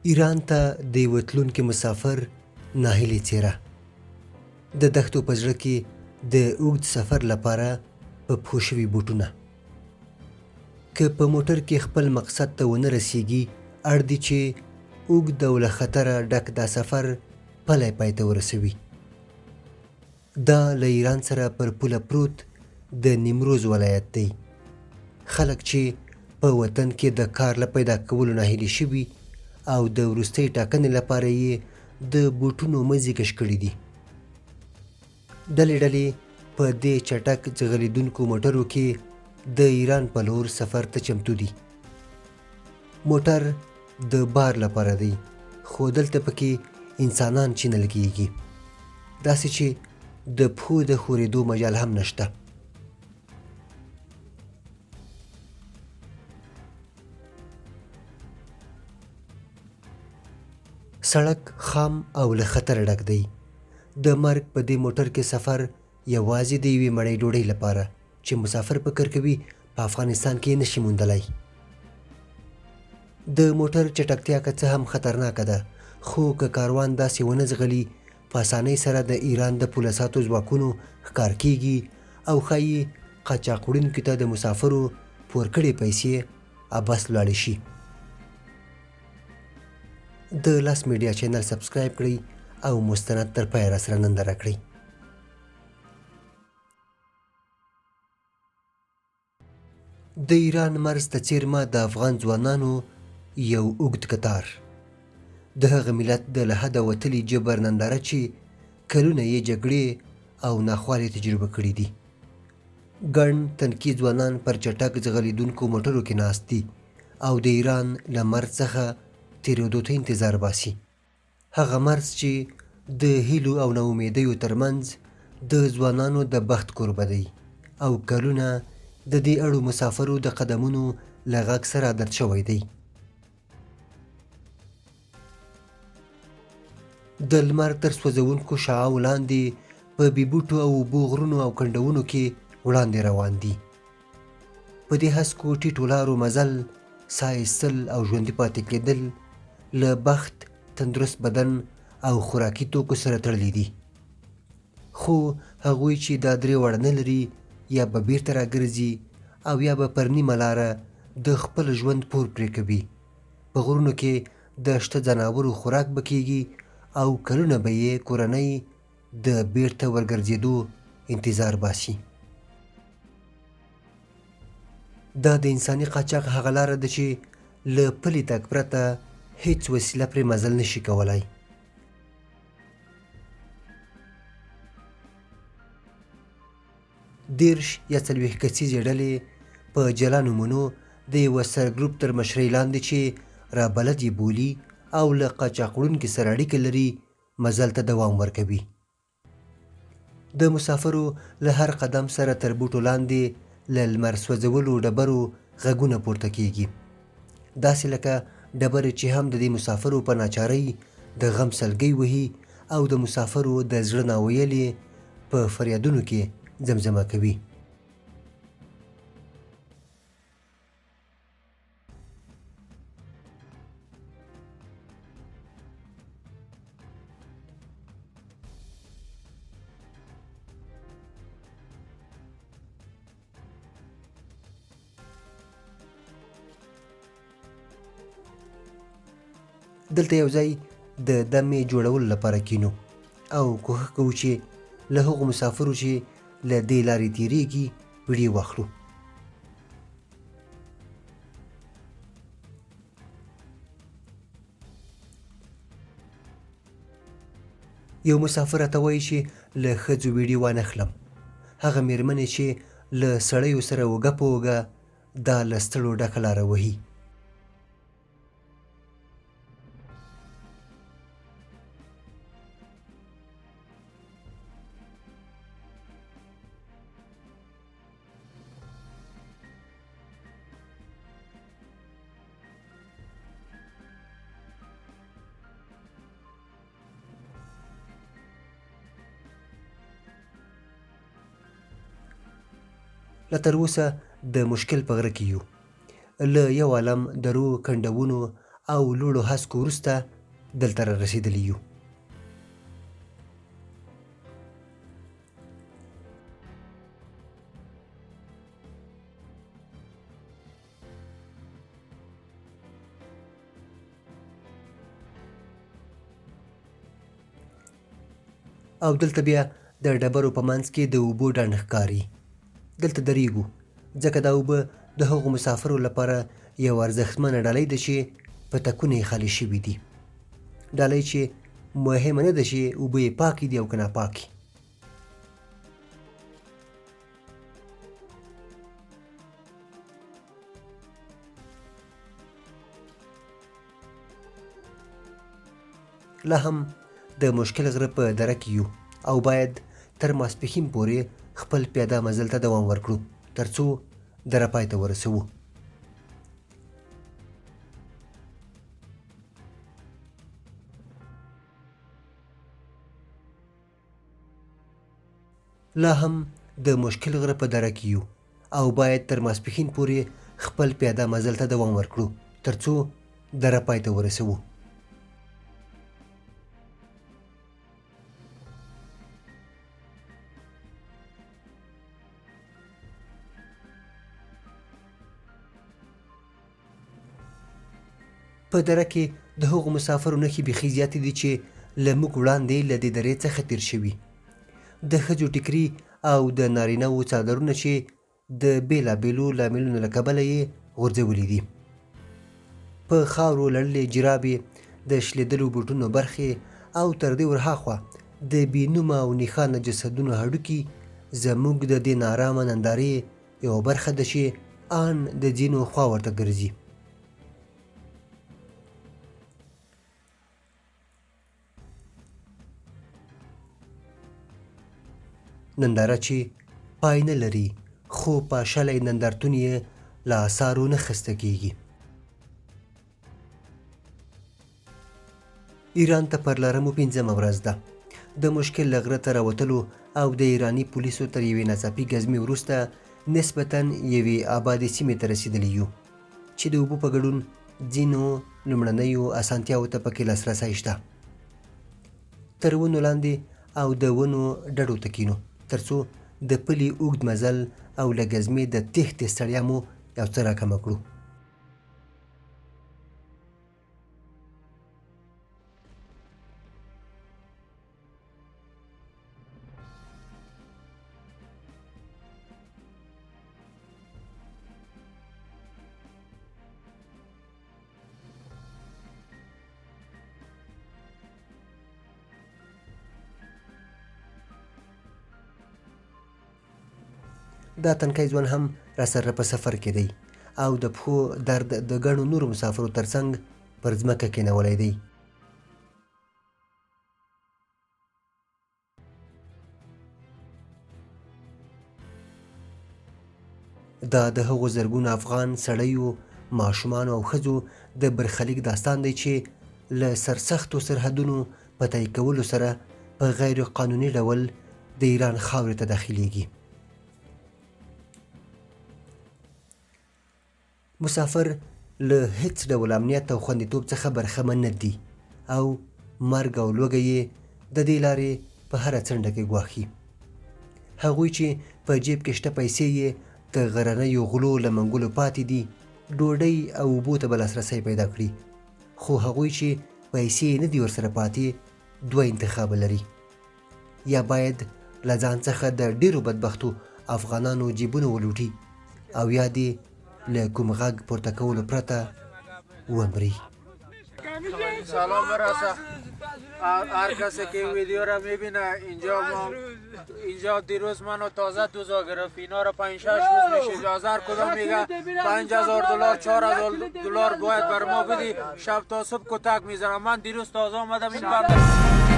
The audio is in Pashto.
ایران ته د یوه تلونکي مسافر ناهیلې څېره. د دښتو په زړه کې د اوږد سفر لپاره په پښو شوي بوټونه. که په موټر کې خپل مقصد ته ونه رسیږي، اړ دي چې اوږد او له خطره ډک دا سفر پلی پای ته ورسوي. دا له ایران سره پر پوله پروت د نیمروز ولایت دی. خلک چې په وطن کې د کار له پیدا کولو ناهیلي شوي او د وروستۍ ټاکنې لپاره یې د بوټونو مزي کش کړي دي. ډلې ډلې په دې چټک ځغلېدونکو موټرو کې د ایران په لور سفر ته چمتو دي. موټر د بار لپاره دی، خو دلته پکې انسانان چینل کېږي، داسې چې د پښو د ښورېدو مجال هم نشته. سړک خام او له خطره ډک دی. د مرګ په دې موټر کې سفر یوازې د یوې مړۍ ډوډۍ لپاره چې مسافر فکر کوي په افغانستان کې نشي موندلی. د موټر چټکتیا که څه هم خطرناکه ده، خو که کاروان داسې ونه ځغلي، په اسانۍ سره د ایران د پوله ساتو ځواکونو ښکار کېږي او ښایي قاچاق وړونکي ته د مسافرو پور کړې پیسې عبث لاړې شي. د لاس میډیا چینل سبسکرایب کړئ او مستند تر پایه راسره ننداره کړئ. د ایران مرز ته څیرمه د افغان ځوانانو یو اوږد کتار. د هغه ملت د له حده وتلي جبر ننداره چې کلونه یې جګړې او ناخوالې تجربه کړي دي. ګڼ تنکي ځوانان پر چټک ځغلېدونکو موټرو کې ناست دي او د ایران له مرز څخه تېرېدو ته انتظار باسي. هغه مرز چې د هیلو او ناامیدیو ترمنځ د ځوانانو د بخت کوربه دی او کلونه د دې اړو مسافرو د قدمونو له غږ سره عادت شوی دی. د لمر تر سوځونکو شعاعو لاندې په بې بوټو او اوبو غرونو او کنډونو کې وړاندې روان دي. په دې هسکو ټیټو لارو مزل، ساه ایستل او ژوندي پاتې کېدل له بخت، تندرست بدن او خوراکي توکو سره تړلي دي. خو هغوی چې دا درې واړه نه لري، یا به بیرته راګرځي او یا به پر نیمه لاره د خپل ژوند پور پرې کوي. په غرونو کې د شته ځناورو خوراک به کېږي او کلونه به یې کورنۍ د بیرته ورګرځېدو انتظار باسي. دا د انساني قاچاق هغه لاره ده چې له پلي تګ پرته هیڅ وسیله پرې مزل نشي کولی. دېرش یا څلوېښت کسیزې ډلې په جلا نومونو د یوه سرګروپ تر مشرۍ لاندې چې رابلد یې بولي او له قاچاق وړونکي سره اړیکه لري، مزل ته دوام ورکوي. د مسافرو له هر قدم سره تر بوټو لاندې له لمر سوځولو ډبرو غږونه پورته کېږي، داسې لکه ډبرې چې هم د دې مسافرو په ناچارۍ د غم سلګۍ وهي او د مسافرو د زړه ناویلې په فریادونو کې زمزمه کوي. دلته یو ځای د دمې جوړولو لپاره کینو او کوښښ کوو چې له هغو مسافرو چې له دې لارې تیریږي ویډیو واخلو. یو مسافر راته وایي چې له ښځو ویډیو وانخلم. هغه مېرمنې چې له سړیو سره اوږه په اوږه دا له ستړو ډکه لاره وهي. لا تر اوسه د مشکل په غره کې یو. له یو عالم درو، کنډونو او لوړو هسکو وروسته دلته را رسېدلي یو. او دلته بیا د ډبرو په منځ کې د اوبو ډنډ ښکاري. دلته درېږو ځکه دا اوبه د هغو مسافرو لپاره یو ارزښتمنه ډالۍ ده چې په تکونه یې خالي شوي دي. ډالۍ چې مهمه نه ده چې اوبه یې پاکې دي او که ناپاکې. لا هم د مشکل غره په دره کې یو او باید تر ماسپښین پورې خپل پیاده مزل ته دوام ورکړو تر څو دره پای ته ورسوو. لا هم د مشکل غره په دره کې یو او باید تر ماسپښین پورې خپل پیاده مزل ته دوام ورکړو تر څو دره پای ته ورسوو. په دره کې د هغو مسافرو نښې بیخي زیاتې دي چې له موږ وړاندې له دې درې څخه تېر شوي. د ښځو ټیکري او د نارینهوو څادرونه چې د بېلابېلو لاملونو له کبله یې غورځولي دي. په خاورو لړلې جرابې، د شلېدلو بوټونو برخې او تر دې ورهاخوا د بېنومه او نښانه جسدونو هډوکي زموږ د دې نارامه نندارې یوه برخه ده چې آن د ځینو خوا ورته ګرځي. ننداره چې پای نه لري خو پاشلی نندارتون یې له آثارو نه خسته کیږي. ایران ته پر لاره مو 5مه ورځ ده. د مشکل له غره ته راوتلو او د ایرانی پولیسو تر یوې ناڅاپي ګزمې وروسته نسبتاً یوې آبادې سیمې ته رسېدلي یو چې د اوبو په ګډون ځینو لومړنیو اسانتیاوو ته پکې لاسرسی شته. تر ونو لاندې او د ونو ډډو ته کینو تر څو د پلي اوږد مزل او له ګزمې د تېښتې ستړیا مو یو څه راکمه کړو. دا تنکی ځوان هم راسره په سفر کې دی او د پښو درد د ګڼو نورو مسافرو ترڅنګ پر ځمکه کېنولی دی. دا د هغو زرګونو افغان سړیو، ماشومانو او ښځو د برخلیک داستان دی چې له سرسختو سرحدونو په طی کولو سره په غیر قانوني ډول د ایران خاورې ته داخلیږي. مسافر له هیڅ ډول امنیت او خوندیتوب څخه برخمن نه دي او مرګ او لوږه یې د دې لارې په هره څنډه کې ګواښي. هغوی چې په جیب کې شته پیسې یې د غرنیو غلو له منګولو پاتې دي ډوډۍ او اوبو ته به لاسرسی پیدا کړي، خو هغوی چې پیسې نه دي ورسره پاتې دوه انتخابه لري: یا باید له ځان څخه د ډېرو بدبختو افغانانو جیبونه ولوټي او یا دې له کوم غږ پورته کولو پرته ومري. سلام برسه هر کسی که ویدیو را میبینه. اینجا دیروز منو تازه دوزا گرفت. اینا را 5-6 روز میشه. هزار کدام میگه 5000 دلار 4000 دلار باید بر ما بدی. شب تا صبح کتک میزنم. من دیروز تازه آمدم این بند